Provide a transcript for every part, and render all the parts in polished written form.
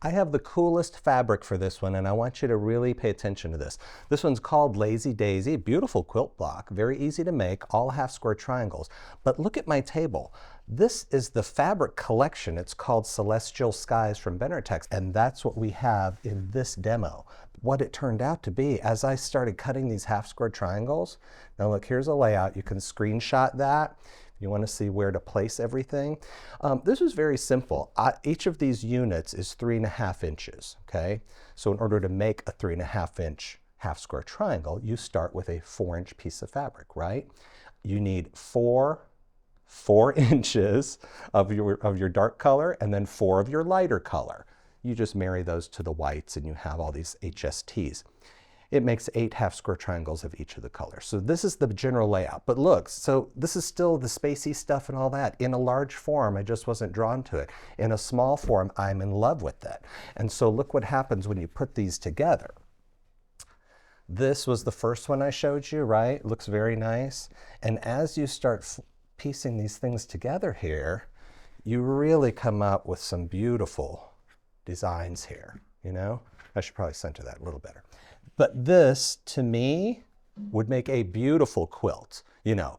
I have the coolest fabric for this one, and I want you to really pay attention to this. This one's called Lazy Daisy, beautiful quilt block, very easy to make, all half square triangles. But look at my table. This is the fabric collection. It's called Celestial Skies from Benartex, and that's what we have in this demo. What it turned out to be, as I started cutting these half square triangles, now look, here's a layout. You can screenshot that. You want to see where to place everything. This is very simple. Each of these units is 3.5 inches, okay? So in order to make a 3.5 inch half square triangle, you start with a 4-inch piece of fabric, right? You need 4 inches of your dark color and then 4 of your lighter color. You just marry those to the whites and you have all these HSTs. It makes 8 half square triangles of each of the colors. So this is the general layout. But look, so this is still the spacey stuff and all that. In a large form, I just wasn't drawn to it. In a small form, I'm in love with it. And so look what happens when you put these together. This was the first one I showed you, right? It looks very nice. And as you start piecing these things together here, you really come up with some beautiful designs here, you know? I should probably center that a little better. But this, to me, would make a beautiful quilt. You know,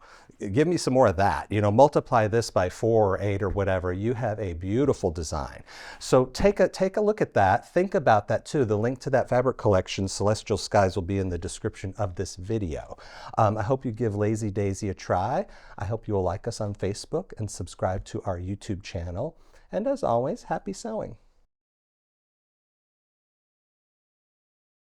give me some more of that. You know, multiply this by 4 or 8 or whatever. You have a beautiful design. So take a look at that. Think about that too. The link to that fabric collection, Celestial Skies, will be in the description of this video. I hope you give Lazy Daisy a try. I hope you will like us on Facebook and subscribe to our YouTube channel. And as always, happy sewing.